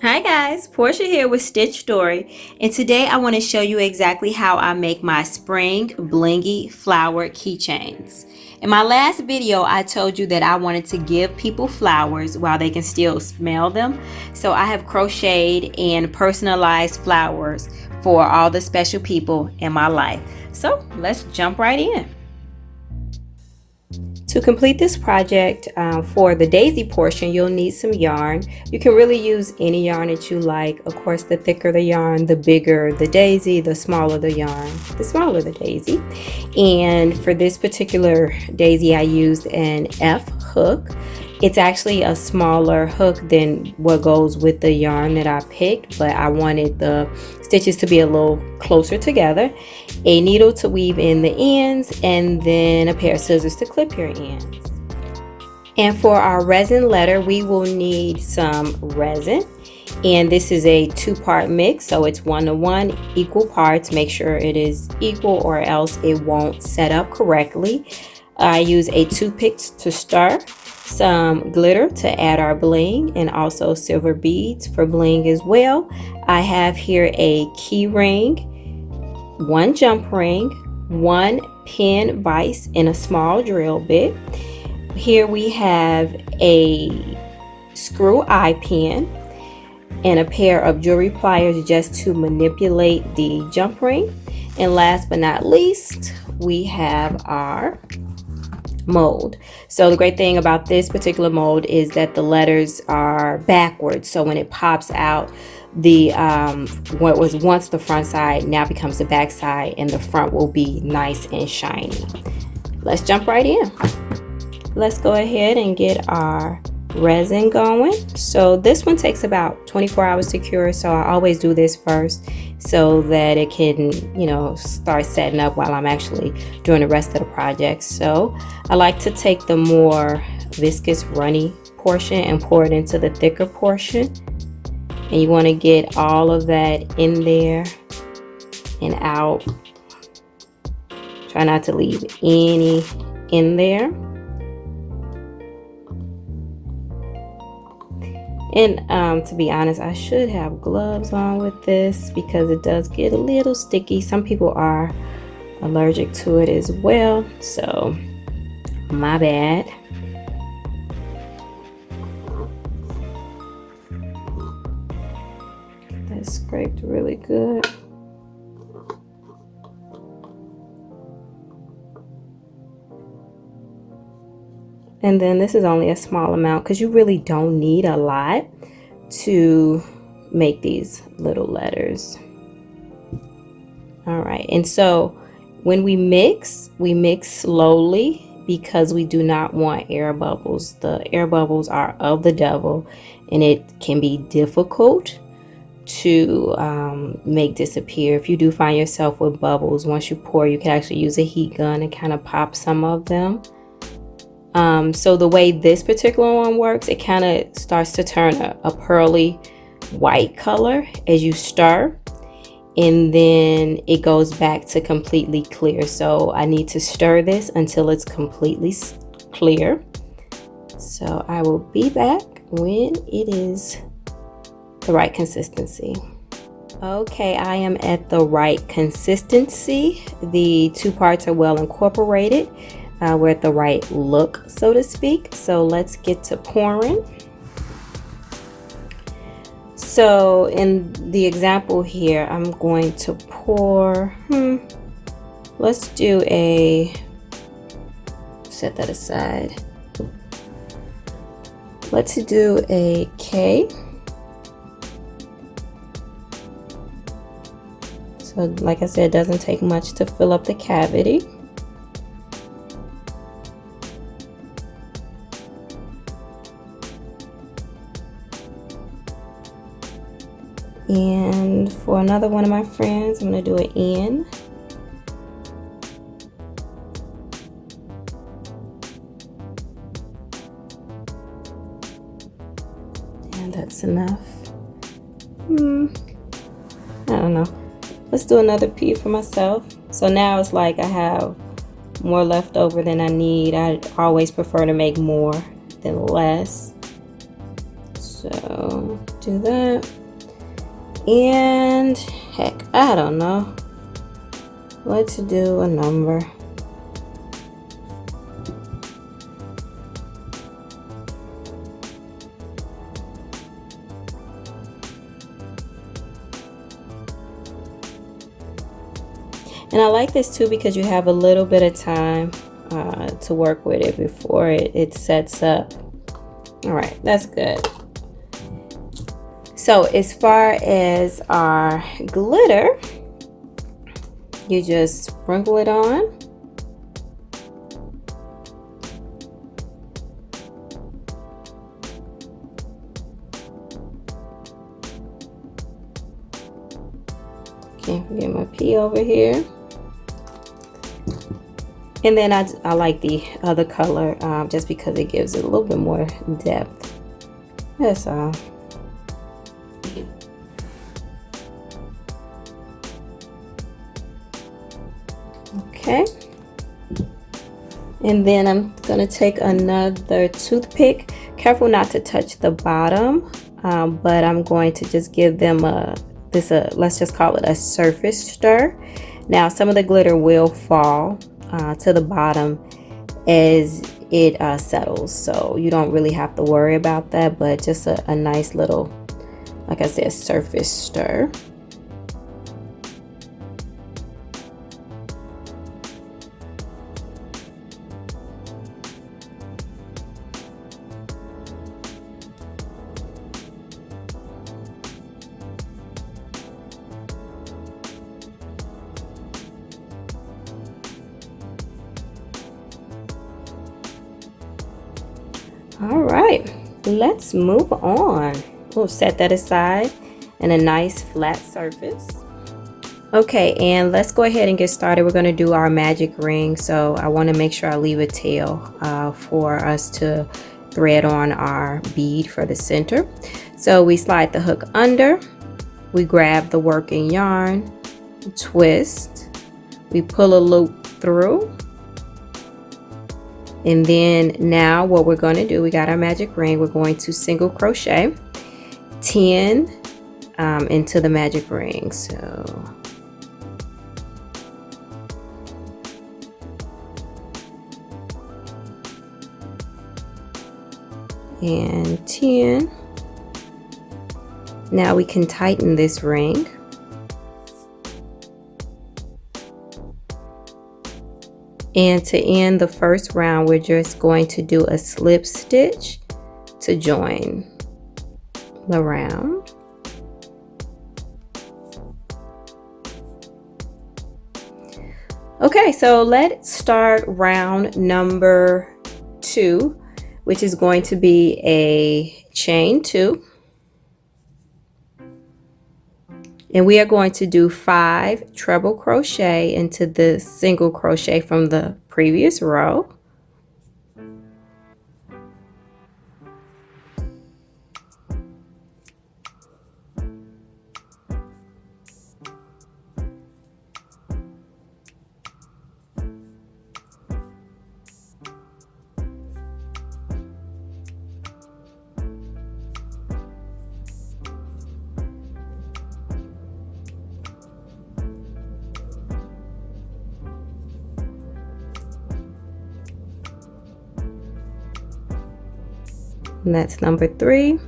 Hi guys, Portia here with Stitch Story, and today I want to show you exactly how I make my spring blingy flower keychains. In my last video, I told you that I wanted to give people flowers while they can still smell them. So I have crocheted and personalized flowers for all the special people in my life. So let's jump right in. To complete this project, for the daisy portion, you'll need some yarn. You can really use any yarn that you like. Of course, the thicker the yarn, the bigger the daisy, the smaller the yarn, the smaller the daisy. And for this particular daisy, I used an F hook. It's actually a smaller hook than what goes with the yarn that I picked, but I wanted the stitches to be a little closer together. A needle to weave in the ends, and then a pair of scissors to clip your ends. And for our resin letter, we will need some resin. And this is a two-part mix, so it's 1-to-1, equal parts. Make sure it is equal or else it won't set up correctly. I use a toothpick to stir, some glitter to add our bling, and also silver beads for bling as well. I have here a key ring, one jump ring, one pin vise, and a small drill bit. Here we have a screw eye pin and a pair of jewelry pliers just to manipulate the jump ring. And last but not least, we have our mold. So the great thing about this particular mold is that the letters are backwards, so when it pops out, the what was once the front side now becomes the back side, and the front will be nice and shiny. Let's jump right in. Let's go ahead and get our resin going. So this one takes about 24 hours to cure, so I always do this first so that it can, start setting up while I'm actually doing the rest of the project. So I like to take the more viscous runny portion and pour it into the thicker portion, and you want to get all of that in there and out. Try not to leave any in there. And to be honest, I should have gloves on with this because it does get a little sticky. Some people are allergic to it as well, so my bad. That's scraped really good. And then this is only a small amount because you really don't need a lot to make these little letters. All right, and so when we mix slowly because we do not want air bubbles. The air bubbles are of the devil, and it can be difficult to make disappear. If you do find yourself with bubbles, once you pour, you can actually use a heat gun and kind of pop some of them. So the way this particular one works, it kind of starts to turn a pearly white color as you stir, and then it goes back to completely clear. So I need to stir this until it's completely clear. So I will be back when it is the right consistency. Okay, I am at the right consistency. The two parts are well incorporated. We're at the right look, so to speak. So let's get to pouring. So in the example here, I'm going to pour, let's do set that aside. Let's do a K. So like I said, it doesn't take much to fill up the cavity. And for another one of my friends, I'm going to do an N. And that's enough. I don't know. Let's do another P for myself. So now it's like I have more left over than I need. I always prefer to make more than less. So do that. And heck, I don't know. Let's do a number. And I like this too because you have a little bit of time to work with it before it sets up. All right, that's good. So as far as our glitter, you just sprinkle it on. Can't forget my P over here. And then I like the other color just because it gives it a little bit more depth. That's all. Okay. And then I'm going to take another toothpick. Careful not to touch the bottom, but I'm going to just give them let's just call it a surface stir. Now some of the glitter will fall to the bottom as it settles, so you don't really have to worry about that, but just a nice little, like I said, surface stir. All right, let's move on. We'll set that aside in a nice flat surface. Okay, and let's go ahead and get started. We're going to do our magic ring, so I want to make sure I leave a tail for us to thread on our bead for the center. So we slide the hook under, we grab the working yarn, twist, we pull a loop through. And then now what we're going to do, we got our magic ring, we're going to single crochet 10 into the magic ring. So and 10. Now we can tighten this ring. And to end the first round, we're just going to do a slip stitch to join the round. Okay, so let's start round number 2, which is going to be a chain 2. And we are going to do 5 treble crochet into the single crochet from the previous row. And that's number 3.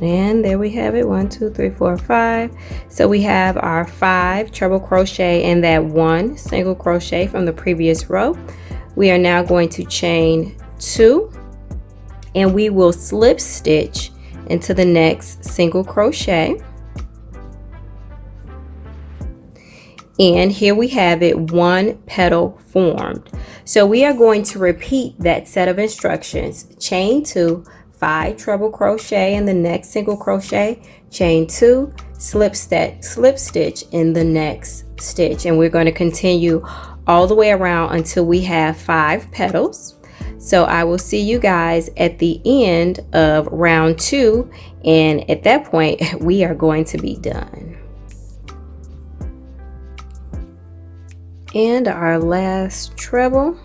And there we have it, 1 2 3 4 5. So we have our 5 treble crochet and that 1 single crochet from the previous row. We are now going to chain 2 and we will slip stitch into the next single crochet. And here we have it, 1 petal formed. So we are going to repeat that set of instructions. Chain 2, 5 treble crochet in the next single crochet, chain 2, slip stitch in the next stitch, and we're going to continue all the way around until we have 5 petals. So I will see you guys at the end of round 2, and at that point we are going to be done. And our last treble.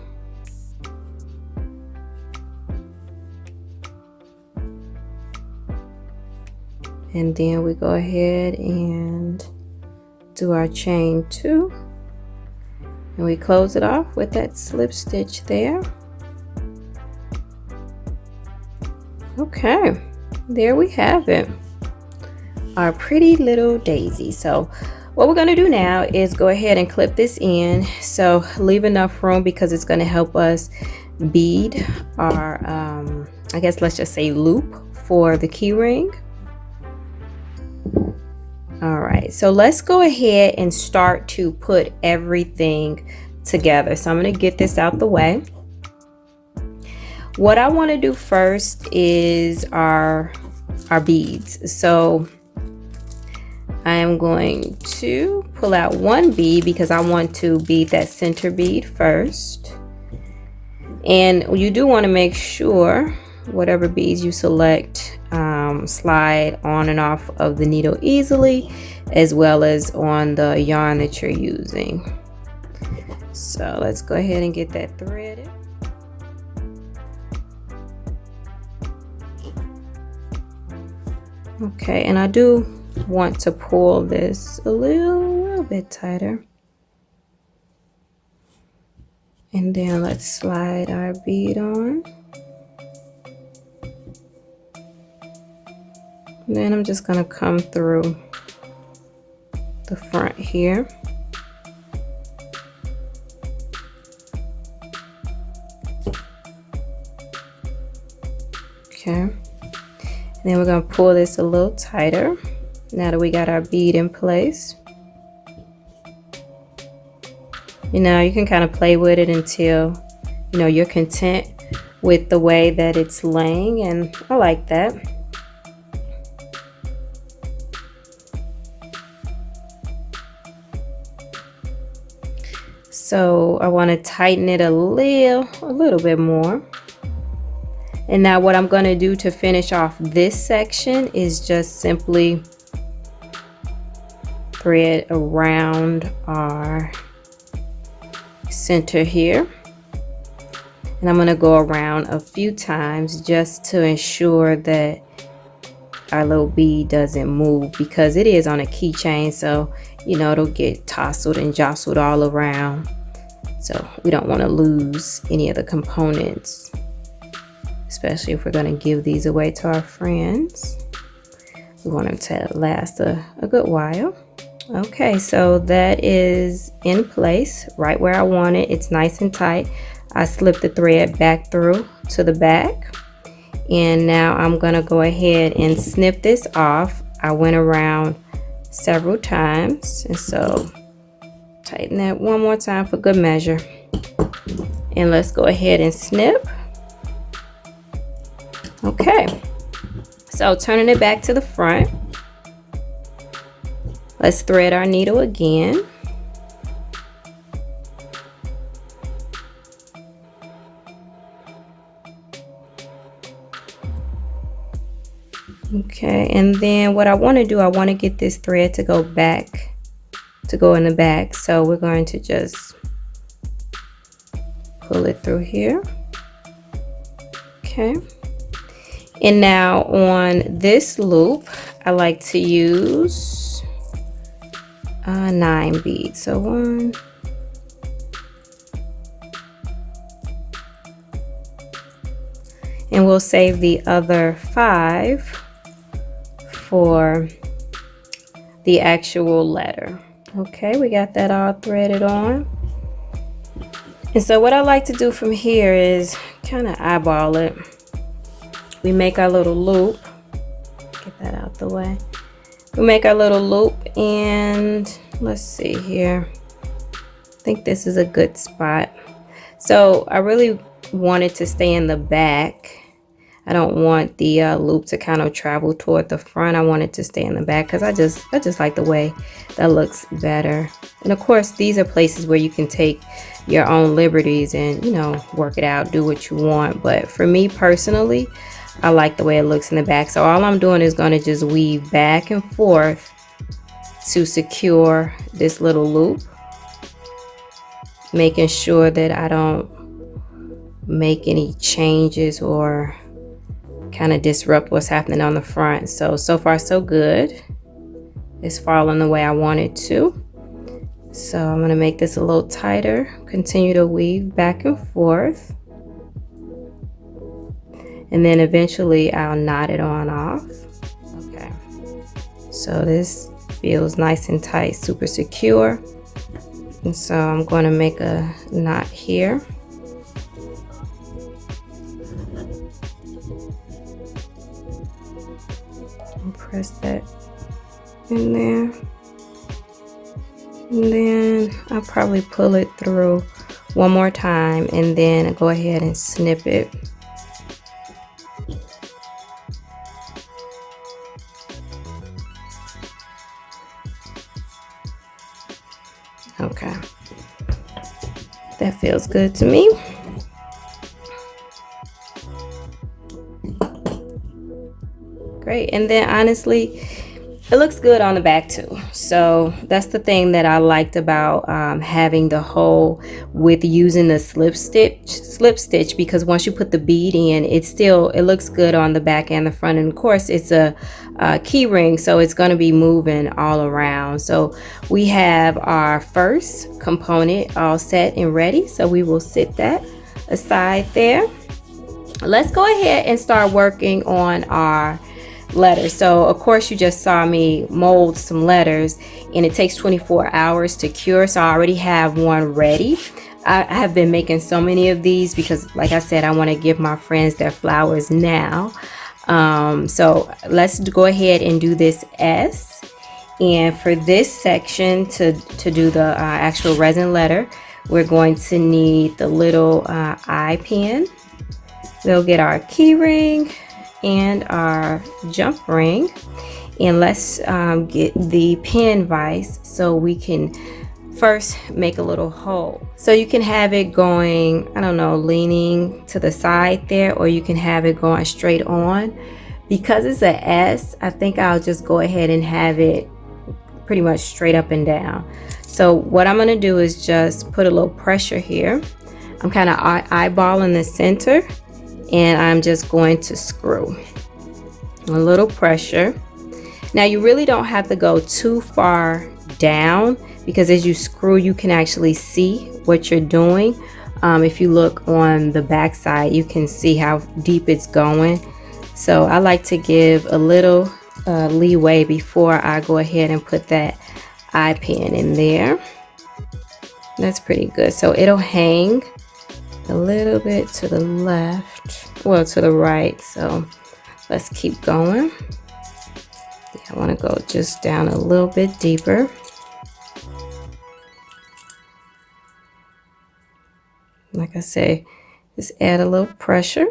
And then we go ahead and do our chain 2, and we close it off with that slip stitch there. Okay, there we have it, our pretty little daisy. So what we're going to do now is go ahead and clip this in, so leave enough room because it's going to help us bead our I guess let's just say loop for the key ring. All right, so let's go ahead and start to put everything together. So I'm going to get this out the way. What I want to do first is our beads. So I am going to pull out one bead because I want to bead that center bead first. And you do want to make sure whatever beads you select slide on and off of the needle easily, as well as on the yarn that you're using. So let's go ahead and get that threaded. Okay, and I do want to pull this a little bit tighter. And then let's slide our bead on. And then I'm just going to come through the front here. Okay. And then we're going to pull this a little tighter now that we got our bead in place. You know, you can kind of play with it until, you know, you're content with the way that it's laying, and I like that. So I want to tighten it a little bit more. And now what I'm going to do to finish off this section is just simply thread around our center here. And I'm going to go around a few times just to ensure that our little bead doesn't move, because it is on a keychain, so you know it'll get tousled and jostled all around. So we don't want to lose any of the components, especially if we're going to give these away to our friends. We want them to last a good while. Okay, so that is in place right where I want it. It's nice and tight. I slipped the thread back through to the back, and now I'm gonna go ahead and snip this off. I went around several times, and so tighten that one more time for good measure, and let's go ahead and snip. Okay, so turning it back to the front, let's thread our needle again. Okay, and then what I want to do, I want to get this thread to go back, to go in the back. So we're going to just pull it through here. Okay, and now on this loop, I like to use 9 beads. So 1, and we'll save the other 5 for the actual letter. Okay, we got that all threaded on. And so what I like to do from here is kind of eyeball it. We make our little loop. Get that out the way. We make our little loop, and let's see here. I think this is a good spot. So I really wanted to stay in the back. I don't want the loop to kind of travel toward the front. I want it to stay in the back because I just like the way that looks better. And of course, these are places where you can take your own liberties and, you know, work it out, do what you want. But for me personally, I like the way it looks in the back. So all I'm doing is going to just weave back and forth to secure this little loop, making sure that I don't make any changes or kind of disrupt what's happening on the front. So far so good. It's falling the way I want it to. So I'm going to make this a little tighter, continue to weave back and forth, and then eventually I'll knot it on off. Okay, so this feels nice and tight, super secure. And so I'm going to make a knot here. And press that in there. And then I'll probably pull it through one more time and then go ahead and snip it. Okay, that feels good to me. Great, and then honestly, it looks good on the back too. So that's the thing that I liked about having the hole with using the slip stitch, because once you put the bead in, it looks good on the back and the front. And of course, it's a key ring, so it's going to be moving all around. So we have our first component all set and ready. So we will set that aside there. Let's go ahead and start working on our letters. So of course you just saw me mold some letters, and it takes 24 hours to cure. So I already have one ready. I have been making so many of these because, like I said, I want to give my friends their flowers now. So let's go ahead and do this S. And for this section, to do the actual resin letter, we're going to need the little eye pin. We'll get our key ring and our jump ring, and let's get the pen vise so we can first make a little hole. So you can have it going, I don't know, leaning to the side there, or you can have it going straight on. Because it's a S, I think I'll just go ahead and have it pretty much straight up and down. So what I'm going to do is just put a little pressure here. I'm kind of eyeballing the center, and I'm just going to screw a little pressure. Now you really don't have to go too far down, because as you screw, you can actually see what you're doing. If you look on the back side, you can see how deep it's going. So I like to give a little leeway before I go ahead and put that eye pin in there. That's pretty good. So it'll hang a little bit to the left, well, to the right. So let's keep going. Yeah, I want to go just down a little bit deeper. Like I say, just add a little pressure.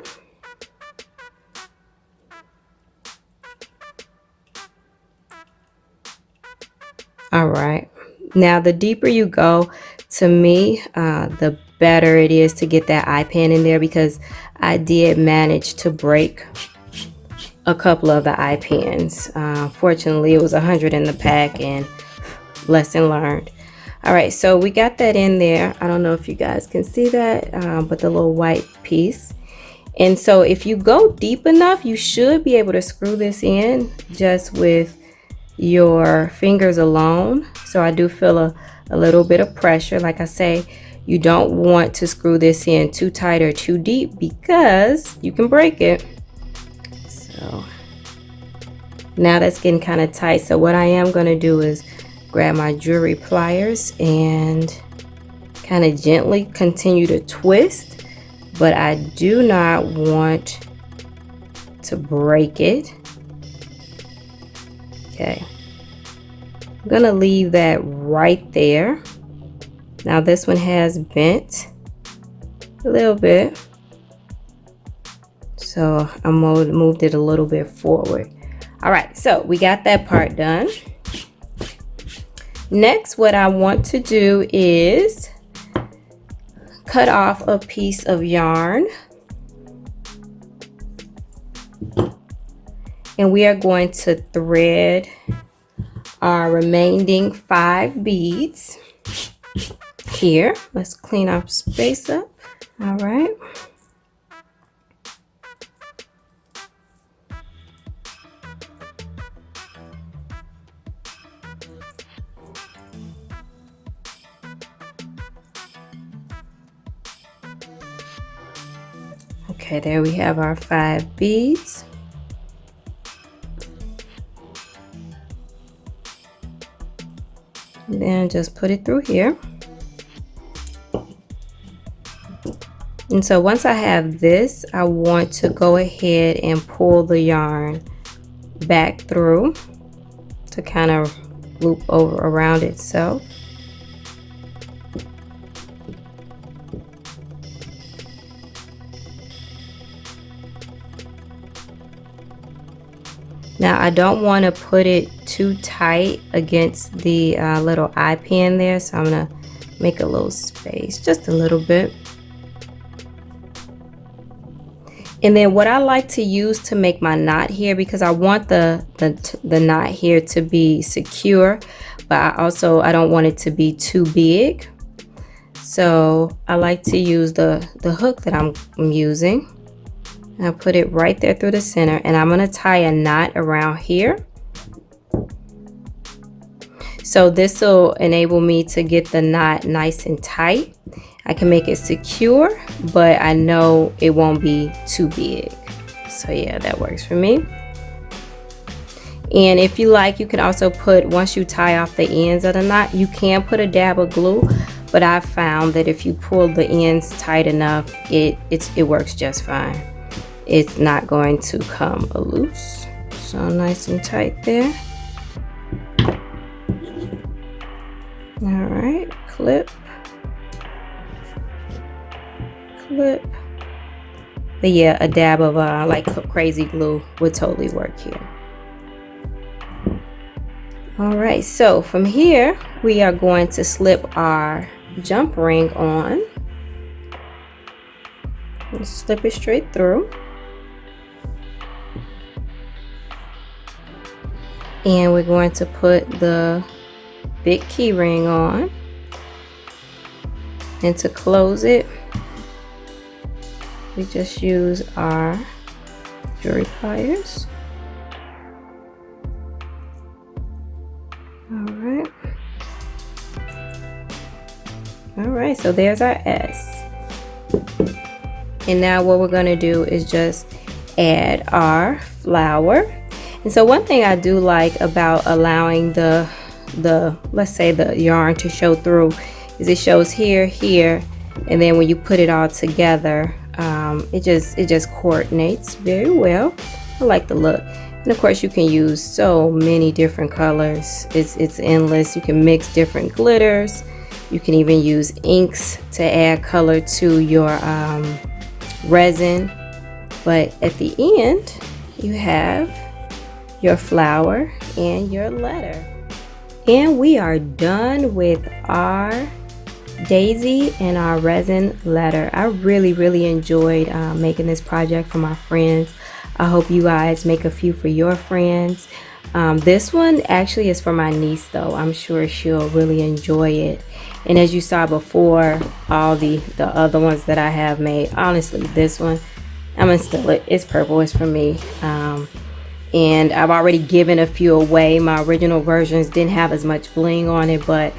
All right, now the deeper you go, to me, the better it is to get that eye pin in there, because I did manage to break a couple of the eye pins. Fortunately, it was 100 in the pack, and lesson learned. All right, so we got that in there. I don't know if you guys can see that, but the little white piece. And so if you go deep enough, you should be able to screw this in just with your fingers alone. So I do feel a little bit of pressure. Like I say, you don't want to screw this in too tight or too deep, because you can break it. So now that's getting kind of tight. So what I am going to do is grab my jewelry pliers and kind of gently continue to twist, but I do not want to break it. Okay, I'm gonna leave that right there. Now this one has bent a little bit, So I moved it a little bit forward. All right, so we got that part done. Next, what I want to do is cut off a piece of yarn. And we are going to thread our remaining 5 beads here. Let's clean our space up. All right. Okay, there we have our 5 beads. And then just put it through here. And so once I have this, I want to go ahead and pull the yarn back through to kind of loop over around itself. Now I don't want to put it too tight against the little eye pin there, so I'm gonna make a little space, just a little bit. And then what I like to use to make my knot here, because I want the knot here to be secure, but I don't want it to be too big. So I like to use the hook that I'm using. I put it right there through the center, and I'm going to tie a knot around here. So this will enable me to get the knot nice and tight. I can make it secure, but I know it won't be too big. So yeah, that works for me. And if you like, you can also put, once you tie off the ends of the knot, you can put a dab of glue, but I found that if you pull the ends tight enough, it works just fine. It's not going to come loose. So nice and tight there. All right, clip, clip. But yeah, a dab of like crazy glue would totally work here. All right, so from here we are going to slip our jump ring on. Let's slip it straight through. And we're going to put the big key ring on. And to close it, we just use our jewelry pliers. Alright. Alright, so there's our S. And now what we're going to do is just add our flower. And so one thing I do like about allowing the let's say the yarn to show through is it shows here, here, and then when you put it all together, it just coordinates very well. I like the look. And of course you can use so many different colors. It's endless. You can mix different glitters. You can even use inks to add color to your resin. But at the end, you have your flower and your letter. And we are done with our daisy and our resin letter. I really enjoyed making this project for my friends. I hope you guys make a few for your friends. This one actually is for my niece though. I'm sure she'll really enjoy it. And as you saw before, all the other ones that I have made, honestly, this one, I'm gonna steal it. It's purple, it's for me. And I've already given a few away. My original versions didn't have as much bling on it, but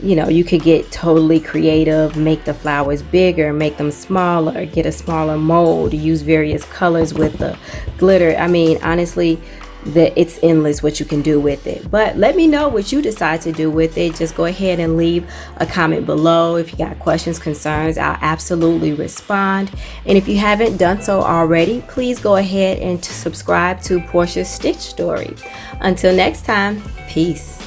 you know, you could get totally creative, make the flowers bigger, make them smaller, get a smaller mold, use various colors with the glitter. I mean, honestly, it's endless what you can do with it. But let me know what you decide to do with it. Just go ahead and leave a comment below. If you got questions, concerns, I'll absolutely respond. And if you haven't done so already, please go ahead and subscribe to Porcha's Stitch Story. Until next time, peace.